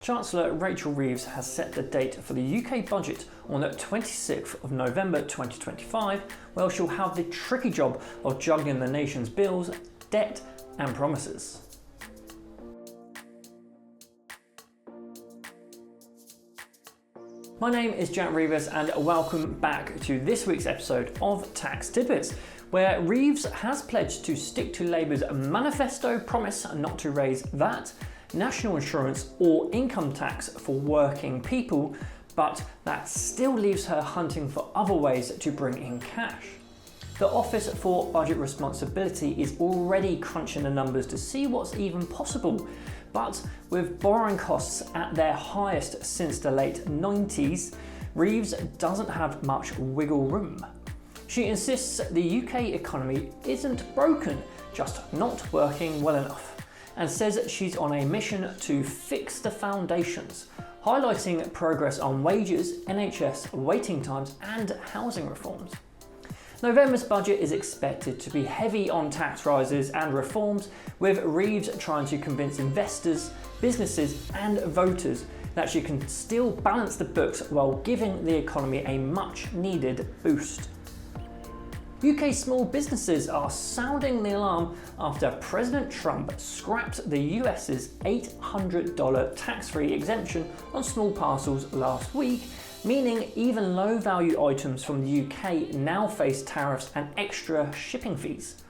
Chancellor Rachel Reeves has set the date for the UK budget on the 26th of November 2025, where she'll have the tricky job of juggling the nation's bills, debt and promises. My name is Reeves and welcome back to this week's episode of Tax Tidbits, where Reeves has pledged to stick to Labour's manifesto promise not to raise VAT, national insurance or income tax for working people, but that still leaves her hunting for other ways to bring in cash. The Office for Budget Responsibility is already crunching the numbers to see what's even possible, but with borrowing costs at their highest since the late 90s, Reeves doesn't have much wiggle room. She insists the UK economy isn't broken, just not working well enough, and says she's on a mission to fix the foundations, highlighting progress on wages, NHS waiting times and housing reforms. November's budget is expected to be heavy on tax rises and reforms, with Reeves trying to convince investors, businesses and voters that she can still balance the books while giving the economy a much needed boost. UK small businesses are sounding the alarm after President Trump scrapped the US's $800 tax-free exemption on small parcels last week, meaning even low-value items from the UK now face tariffs and extra shipping fees.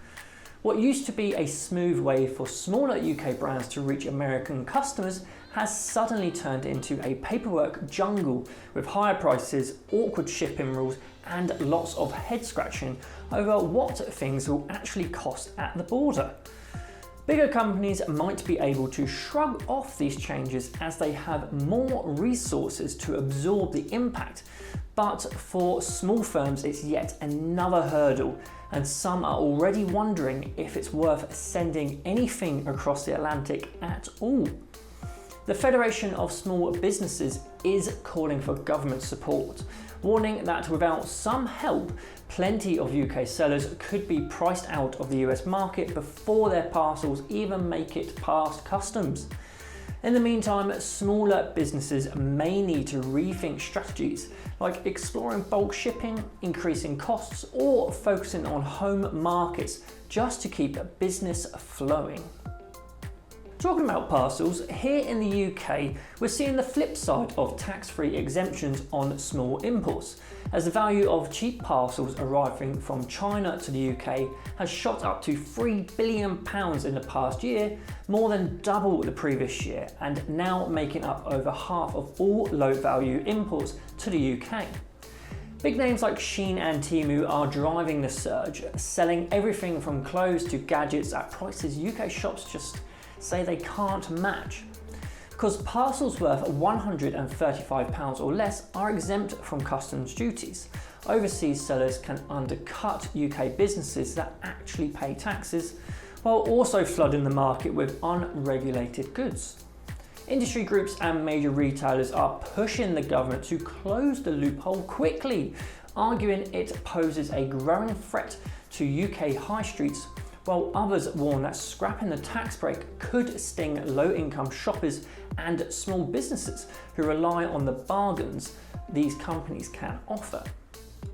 What used to be a smooth way for smaller UK brands to reach American customers has suddenly turned into a paperwork jungle with higher prices, awkward shipping rules and lots of head scratching over what things will actually cost at the border. Bigger companies might be able to shrug off these changes as they have more resources to absorb the impact, but for small firms it's yet another hurdle, and some are already wondering if it's worth sending anything across the Atlantic at all. The Federation of Small Businesses is calling for government support, warning that without some help, plenty of UK sellers could be priced out of the US market before their parcels even make it past customs. In the meantime, smaller businesses may need to rethink strategies like exploring bulk shipping, increasing costs, or focusing on home markets just to keep business flowing. Talking about parcels, here in the UK, we're seeing the flip side of tax-free exemptions on small imports, as the value of cheap parcels arriving from China to the UK has shot up to £3 billion in the past year, more than double the previous year, and now making up over half of all low-value imports to the UK. Big names like Shein and Temu are driving the surge, selling everything from clothes to gadgets at prices UK shops just say they can't match. Because parcels worth £135 or less are exempt from customs duties, overseas sellers can undercut UK businesses that actually pay taxes, while also flooding the market with unregulated goods. Industry groups and major retailers are pushing the government to close the loophole quickly, arguing it poses a growing threat to UK high streets, while others warn that scrapping the tax break could sting low-income shoppers and small businesses who rely on the bargains these companies can offer.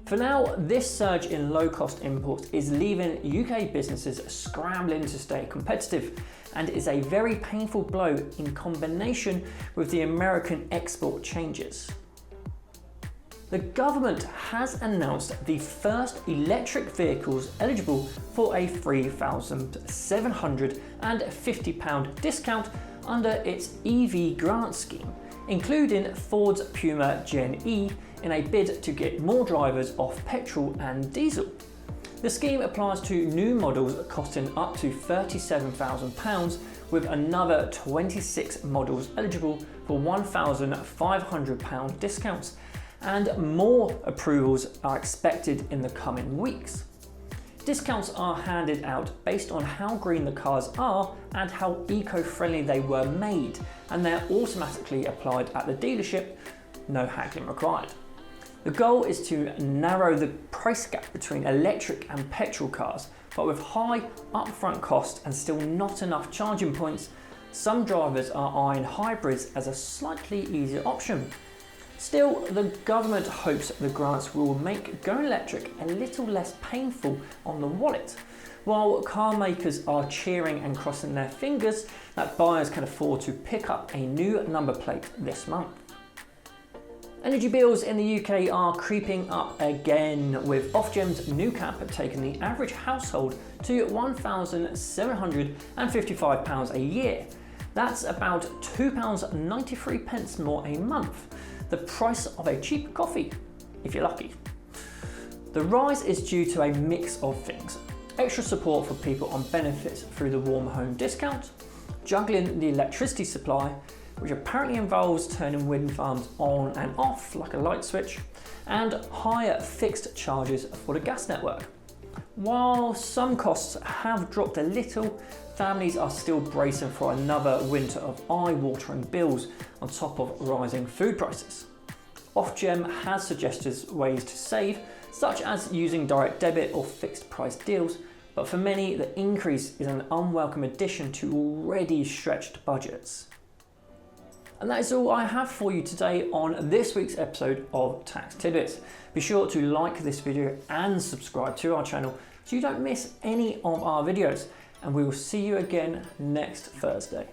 For now, this surge in low-cost imports is leaving UK businesses scrambling to stay competitive, and is a very painful blow in combination with the American export changes. The government has announced the first electric vehicles eligible for a £3,750 discount under its EV grant scheme, including Ford's Puma Gen E, in a bid to get more drivers off petrol and diesel. The scheme applies to new models costing up to £37,000, with another 26 models eligible for £1,500 discounts, and more approvals are expected in the coming weeks. Discounts are handed out based on how green the cars are and how eco-friendly they were made, and they're automatically applied at the dealership, no haggling required. The goal is to narrow the price gap between electric and petrol cars, but with high upfront cost and still not enough charging points, Some drivers are eyeing hybrids as a slightly easier option. Still, the government hopes the grants will make going electric a little less painful on the wallet, while car makers are cheering and crossing their fingers that buyers can afford to pick up a new number plate this month. Energy bills in the UK are creeping up again, with Ofgem's new cap taking the average household to £1,755 a year. That's about £2.93 more a month, the price of a cheap coffee, if you're lucky. The rise is due to a mix of things: extra support for people on benefits through the warm home discount, juggling the electricity supply, which apparently involves turning wind farms on and off like a light switch, and higher fixed charges for the gas network. While some costs have dropped a little, families are still bracing for another winter of eye-watering bills on top of rising food prices. Ofgem has suggested ways to save, such as using direct debit or fixed price deals, but for many the increase is an unwelcome addition to already stretched budgets. And that is all I have for you today on this week's episode of Tax Tidbits. Be sure to like this video and subscribe to our channel so you don't miss any of our videos. And we will see you again next Thursday.